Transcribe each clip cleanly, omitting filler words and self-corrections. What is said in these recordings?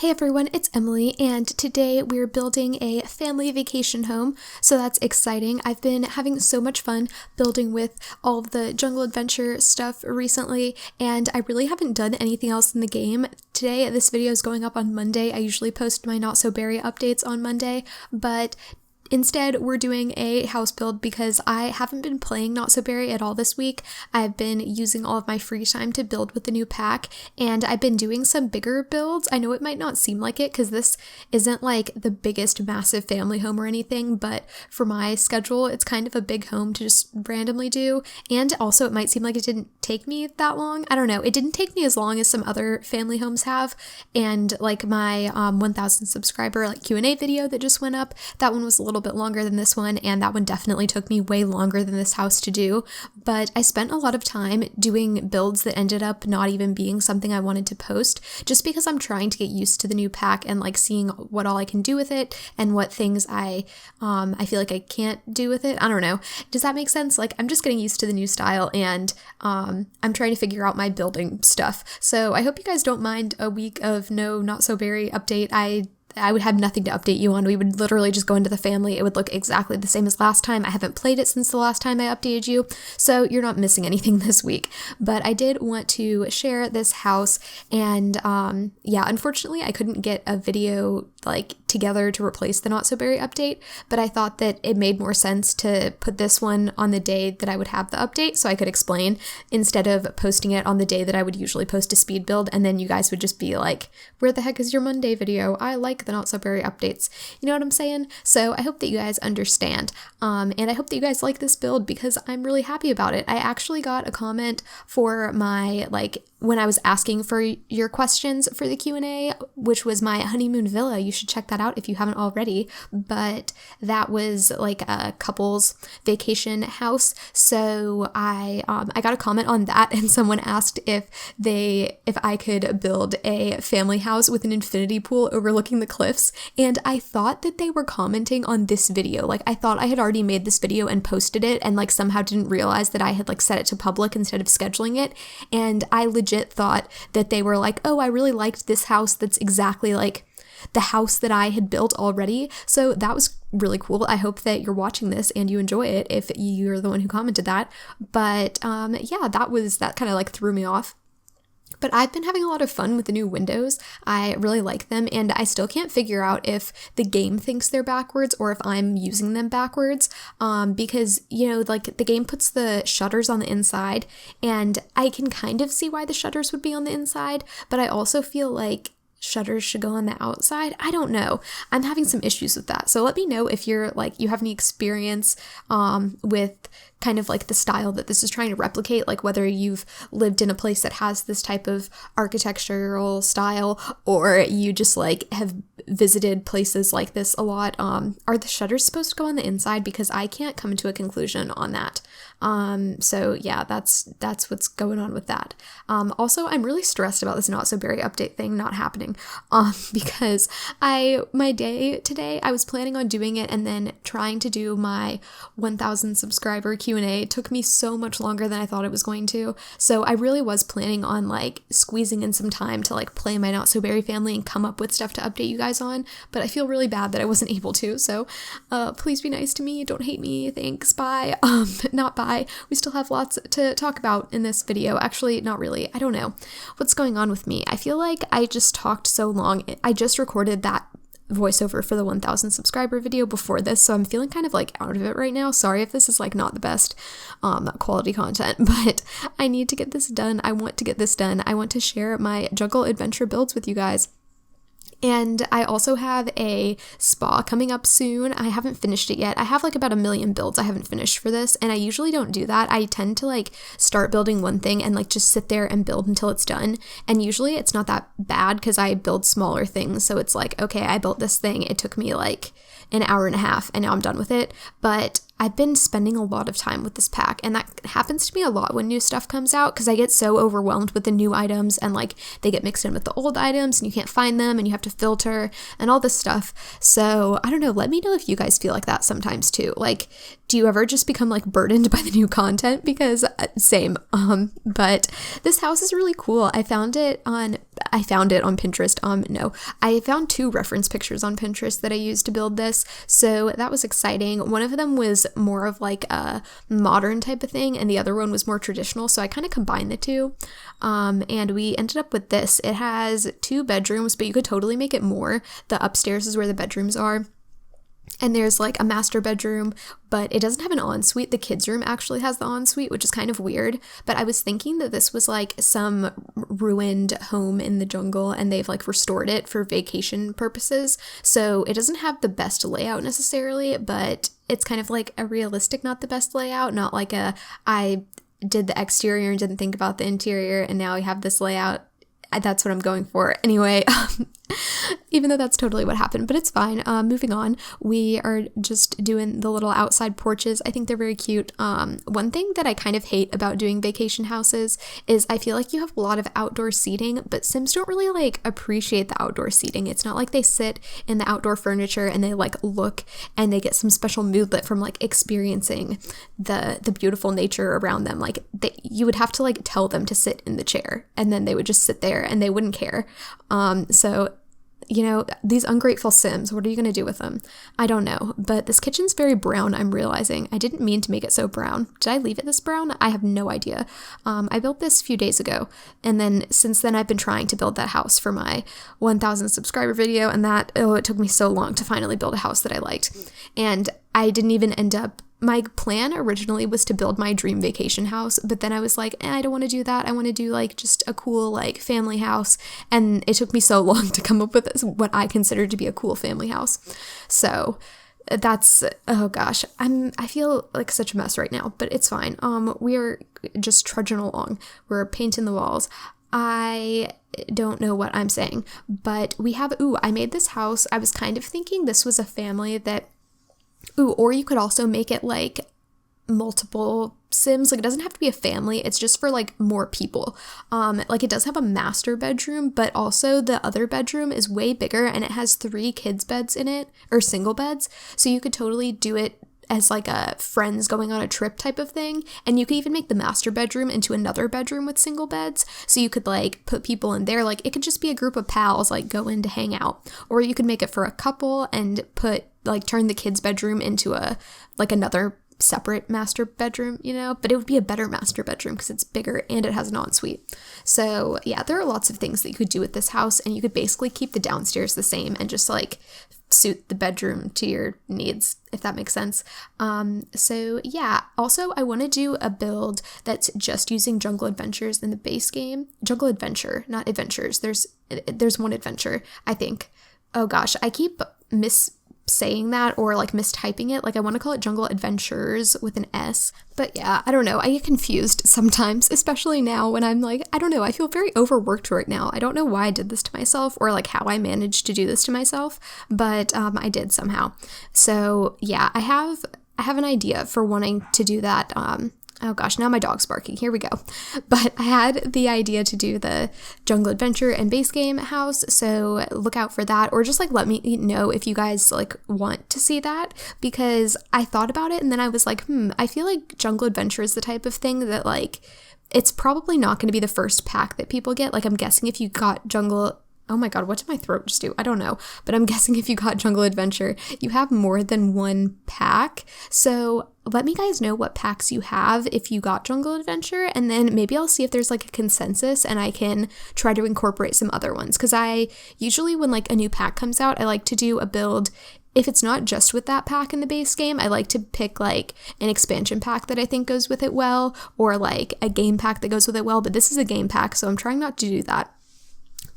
Hey everyone, it's Emily, and today we're building a family vacation home, so that's exciting. I've been having so much fun building with all of the jungle adventure stuff recently, and I really haven't done anything else in the game. Today, this video is going up on Monday. I usually post my Not So Berry updates on Monday, but instead, we're doing a house build because I haven't been playing Not So Berry at all this week. I've been using all of my free time to build with the new pack, and I've been doing some bigger builds. I know it might not seem like it because this isn't like the biggest massive family home or anything, but for my schedule, it's kind of a big home to just randomly do. And also, it might seem like it didn't take me that long. I don't know. It didn't take me as long as some other family homes have. And like my 1,000 subscriber Q&A video that just went up, that one was a little bit longer than this one, and that one definitely took me way longer than this house to do, but I spent a lot of time doing builds that ended up not even being something I wanted to post, just because I'm trying to get used to the new pack and like seeing what all I can do with it and what things I feel like I can't do with it. I don't know. Does that make sense? Like, I'm just getting used to the new style, and I'm trying to figure out my building stuff. So I hope you guys don't mind a week of no Not So Berry update. I would have nothing to update you on. We would literally just go into the family. It would look exactly the same as last time. I haven't played it since the last time I updated you, so you're not missing anything this week. But I did want to share this house, and yeah, unfortunately I couldn't get a video together to replace the Not So Berry update, but I thought that it made more sense to put this one on the day that I would have the update so I could explain, instead of posting it on the day that I would usually post a speed build, and then you guys would just be like, where the heck is your Monday video? I like the Not So Berry updates. You know what I'm saying? So I hope that you guys understand, and I hope that you guys like this build because I'm really happy about it. I actually got a comment for my, when I was asking for your questions for the Q&A, which was my honeymoon villa. You should check that out if you haven't already, but that was like a couple's vacation house. So I got a comment on that, and someone asked if I could build a family house with an infinity pool overlooking the cliffs, and I thought that they were commenting on this video. I thought I had already made this video and posted it, and somehow didn't realize that I had set it to public instead of scheduling it, and I legit thought that they were like, oh, I really liked this house that's exactly like the house that I had built already. So that was really cool. I hope that you're watching this and you enjoy it if you're the one who commented that. But yeah, that kind of threw me off. But I've been having a lot of fun with the new windows. I really like them, and I still can't figure out if the game thinks they're backwards or if I'm using them backwards, because, the game puts the shutters on the inside, and I can kind of see why the shutters would be on the inside, but I also feel like shutters should go on the outside. I don't know. I'm having some issues with that. So let me know if you're you have any experience with kind of the style that this is trying to replicate, whether you've lived in a place that has this type of architectural style, or you just have visited places like this a lot. Are the shutters supposed to go on the inside? Because I can't come to a conclusion on that. So yeah, that's what's going on with that. Also, I'm really stressed about this Not So Berry update thing not happening, because my day today, I was planning on doing it and then trying to do my 1,000 subscriber Q&A. It took me so much longer than I thought it was going to. So I really was planning on squeezing in some time to play my Not So Berry family and come up with stuff to update you guys on, but I feel really bad that I wasn't able to. So please be nice to me. Don't hate me. Thanks. Bye. Not bye. We still have lots to talk about in this video. Actually, not really. I don't know what's going on with me. I feel like I just talked so long. I just recorded that voiceover for the 1,000 subscriber video before this, so I'm feeling kind of out of it right now. Sorry if this is not the best quality content, but I need to get this done. I want to get this done. I want to share my jungle adventure builds with you guys. And I also have a spa coming up soon. I haven't finished it yet. I have about 1 million builds I haven't finished for this, and I usually don't do that. I tend to start building one thing and just sit there and build until it's done. And usually it's not that bad because I build smaller things. So it's okay, I built this thing. It took me an hour and a half and now I'm done with it. But I've been spending a lot of time with this pack, and that happens to me a lot when new stuff comes out because I get so overwhelmed with the new items, and they get mixed in with the old items and you can't find them and you have to filter and all this stuff. So I don't know, let me know if you guys feel like that sometimes too. Do you ever just become like burdened by the new content? Because same. But this house is really cool. I found it on Pinterest. No, I found 2 reference pictures on Pinterest that I used to build this. So that was exciting. One of them was more of like a modern type of thing, and the other one was more traditional. So I kind of combined the 2. And we ended up with this. It has 2 bedrooms, but you could totally make it more. The upstairs is where the bedrooms are. And there's like a master bedroom, but it doesn't have an ensuite. The kids' room actually has the ensuite, which is kind of weird. But I was thinking that this was like some ruined home in the jungle and they've like restored it for vacation purposes. So it doesn't have the best layout necessarily, but it's kind of like a realistic, not the best layout, not like I did the exterior and didn't think about the interior and now I have this layout. That's what I'm going for. Anyway, even though that's totally what happened, but it's fine. Moving on, we are just doing the little outside porches. I think they're very cute. One thing that I kind of hate about doing vacation houses is I feel like you have a lot of outdoor seating, but Sims don't really like appreciate the outdoor seating. It's not like they sit in the outdoor furniture and they like look and they get some special moodlet from like experiencing the beautiful nature around them. Like you would have to like tell them to sit in the chair and then they would just sit there and they wouldn't care. So, you know, these ungrateful Sims, what are you going to do with them? I don't know, but this kitchen's very brown, I'm realizing. I didn't mean to make it so brown. Did I leave it this brown? I have no idea. I built this a few days ago, and then since then I've been trying to build that house for my 1,000 subscriber video, and it took me so long to finally build a house that I liked. And I didn't even end up. My plan originally was to build my dream vacation house, but then I was like, I don't want to do that. I want to do like just a cool like family house. And it took me so long to come up with what I consider to be a cool family house. So that's, oh gosh, I feel like such a mess right now, but it's fine. We are just trudging along. We're painting the walls. I don't know what I'm saying, but I made this house. I was kind of thinking this was a family that or you could also make it like multiple Sims. Like it doesn't have to be a family. It's just for like more people. Like it does have a master bedroom, but also the other bedroom is way bigger and it has 3 kids' beds in it, or single beds. So you could totally do it as like a friends going on a trip type of thing. And you could even make the master bedroom into another bedroom with single beds. So you could like put people in there. Like it could just be a group of pals like go in to hang out. Or you could make it for a couple and turn the kids' bedroom into another separate master bedroom, you know, but it would be a better master bedroom because it's bigger and it has an ensuite. So yeah, there are lots of things that you could do with this house, and you could basically keep the downstairs the same and just like suit the bedroom to your needs, if that makes sense. So yeah, also I want to do a build that's just using Jungle Adventures in the base game. Jungle Adventure, not Adventures. There's one adventure, I think. Oh gosh, I keep saying that or like mistyping it. Like I want to call it Jungle Adventures with an S, but yeah, I don't know, I get confused sometimes, especially now when I'm like, I don't know, I feel very overworked right now. I don't know why I did this to myself or like how I managed to do this to myself, but I did somehow. So yeah, I have an idea for wanting to do that. Oh gosh, now my dog's barking. Here we go. But I had the idea to do the Jungle Adventure and base game house, so look out for that, or just like let me know if you guys like want to see that, because I thought about it and then I was like, I feel like Jungle Adventure is the type of thing that like, it's probably not going to be the first pack that people get. Like I'm guessing if you got oh my god, what did my throat just do? I don't know. But I'm guessing if you got Jungle Adventure, you have more than one pack. So let me guys know what packs you have if you got Jungle Adventure, and then maybe I'll see if there's like a consensus and I can try to incorporate some other ones. Because I usually, when like a new pack comes out, I like to do a build. If it's not just with that pack in the base game, I like to pick like an expansion pack that I think goes with it well, or like a game pack that goes with it well. But this is a game pack, so I'm trying not to do that.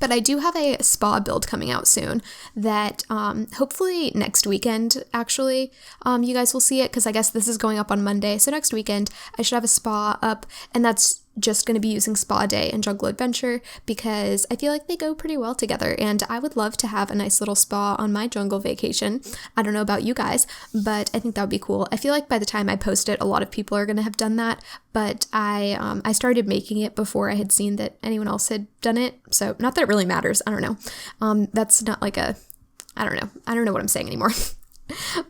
But I do have a spa build coming out soon that hopefully next weekend, actually, you guys will see it, because I guess this is going up on Monday. So next weekend, I should have a spa up, and that's just going to be using Spa Day and Jungle Adventure, because I feel like they go pretty well together, and I would love to have a nice little spa on my jungle vacation. I don't know about you guys, but I think that would be cool. I feel like by the time I post it, a lot of people are going to have done that, but I started making it before I had seen that anyone else had done it, so not that it really matters. I don't know. That's not like I don't know what I'm saying anymore.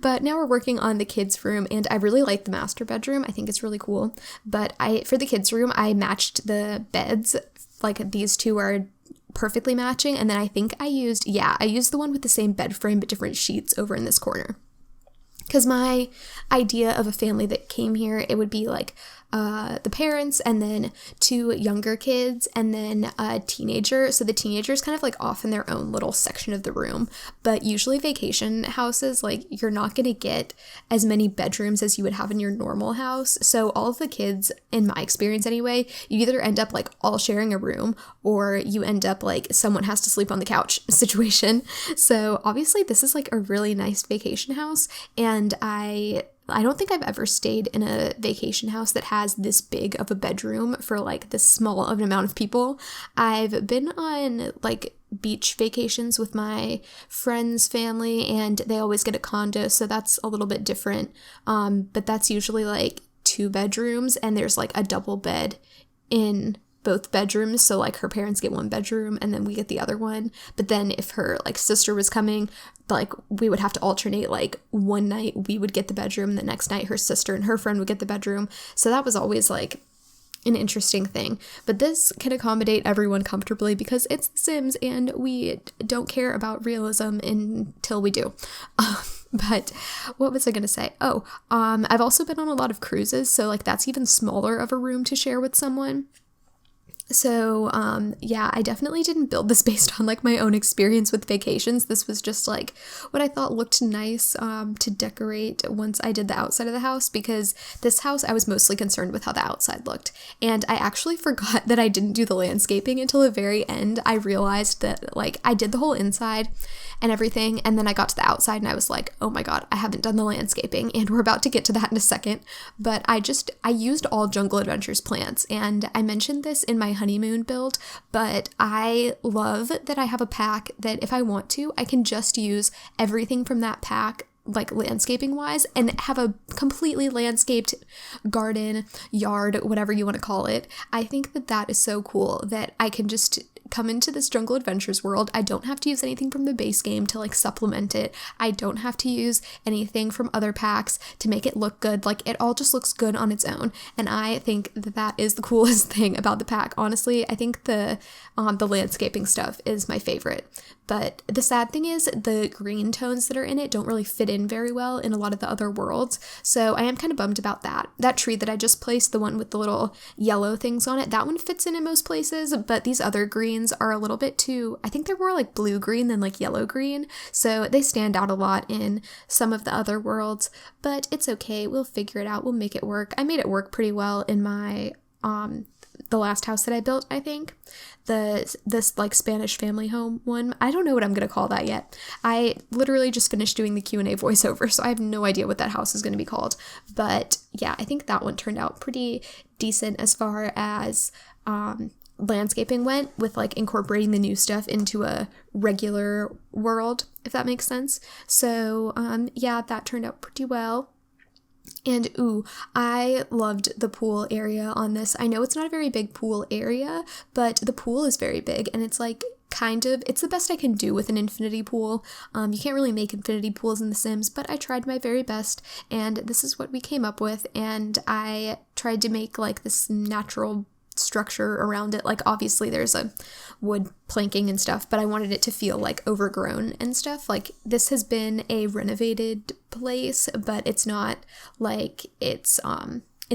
But now we're working on the kids' room, and I really like the master bedroom. I think it's really cool. But for the kids' room, I matched the beds. Like, these two are perfectly matching, and then I think I used the one with the same bed frame but different sheets over in this corner. Because my idea of a family that came here, it would be like the parents and then two younger kids and then a teenager. So the teenager is kind of like off in their own little section of the room. But usually vacation houses, like, you're not going to get as many bedrooms as you would have in your normal house. So all of the kids, in my experience anyway, you either end up like all sharing a room or you end up like someone has to sleep on the couch situation. So obviously this is like a really nice vacation house, and I don't think I've ever stayed in a vacation house that has this big of a bedroom for like this small of an amount of people. I've been on like beach vacations with my friend's family, and they always get a condo, so that's a little bit different. But that's usually like 2 bedrooms, and there's like a double bed in both bedrooms, so like her parents get 1 bedroom and then we get the other one. But then if her like sister was coming, like, we would have to alternate, like, one night we would get the bedroom, the next night her sister and her friend would get the bedroom. So that was always like an interesting thing. But this can accommodate everyone comfortably because it's The Sims and we don't care about realism until we do. But what was I going to say? I've also been on a lot of cruises, so like that's even smaller of a room to share with someone. So, I definitely didn't build this based on like my own experience with vacations. This was just like what I thought looked nice to decorate once I did the outside of the house, because this house I was mostly concerned with how the outside looked. And I actually forgot that I didn't do the landscaping until the very end. I realized that like I did the whole inside and everything, and then I got to the outside and I was like, oh my god, I haven't done the landscaping, and we're about to get to that in a second. But I used all Jungle Adventures plants, and I mentioned this in my honeymoon build, but I love that I have a pack that if I want to, I can just use everything from that pack, like landscaping wise, and have a completely landscaped garden, yard, whatever you want to call it. I think that is so cool that I can just come into this Jungle Adventures world. I don't have to use anything from the base game to like supplement it. I don't have to use anything from other packs to make it look good. Like, it all just looks good on its own. And I think that is the coolest thing about the pack. Honestly, I think the landscaping stuff is my favorite. But the sad thing is the green tones that are in it don't really fit in very well in a lot of the other worlds. So I am kind of bummed about that. That tree that I just placed, the one with the little yellow things on it, that one fits in most places, but these other greens are a little bit too, I think they're more like blue-green than like yellow-green. So they stand out a lot in some of the other worlds, but it's okay. We'll figure it out. We'll make it work. I made it work pretty well in my, the last house that I built, I think. This like Spanish family home one. I don't know what I'm going to call that yet. I literally just finished doing the Q&A voiceover, so I have no idea what that house is going to be called. But yeah, I think that one turned out pretty decent as far as landscaping went, with like incorporating the new stuff into a regular world, if that makes sense. So that turned out pretty well. And I loved the pool area on this. I know it's not a very big pool area, but the pool is very big, and it's like it's the best I can do with an infinity pool. You can't really make infinity pools in The Sims, but I tried my very best, and this is what we came up with. And I tried to make like this natural structure around it. Like, obviously there's a wood planking and stuff, but I wanted it to feel like overgrown and stuff. Like, this has been a renovated place, but it's not like it's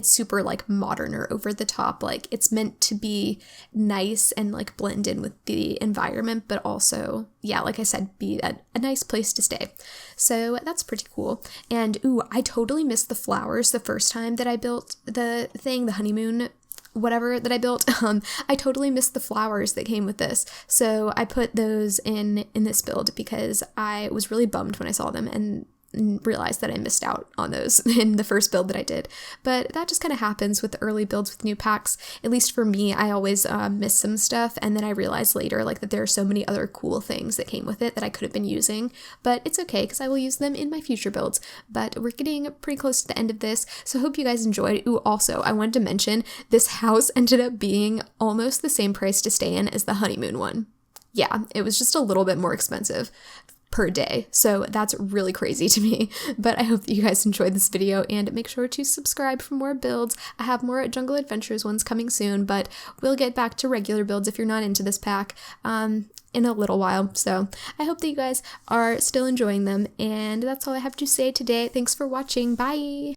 super like modern or over the top. Like, it's meant to be nice and like blend in with the environment, but also, like I said, be a nice place to stay. So that's pretty cool. And I totally missed the flowers the first time that I built the honeymoon whatever that I built. I totally missed the flowers that came with this. So I put those in this build because I was really bummed when I saw them and realized that I missed out on those in the first build that I did. But that just kind of happens with the early builds with new packs. At least for me, I always miss some stuff, and then I realized later like that there are so many other cool things that came with it that I could have been using. But it's okay because I will use them in my future builds. But we're getting pretty close to the end of this, so hope you guys enjoyed. Also, I wanted to mention this house ended up being almost the same price to stay in as the honeymoon one. Yeah, it was just a little bit more expensive. per day. So that's really crazy to me. But I hope that you guys enjoyed this video, and make sure to subscribe for more builds. I have more Jungle Adventures ones coming soon, but we'll get back to regular builds if you're not into this pack in a little while. So I hope that you guys are still enjoying them, and that's all I have to say today. Thanks for watching. Bye!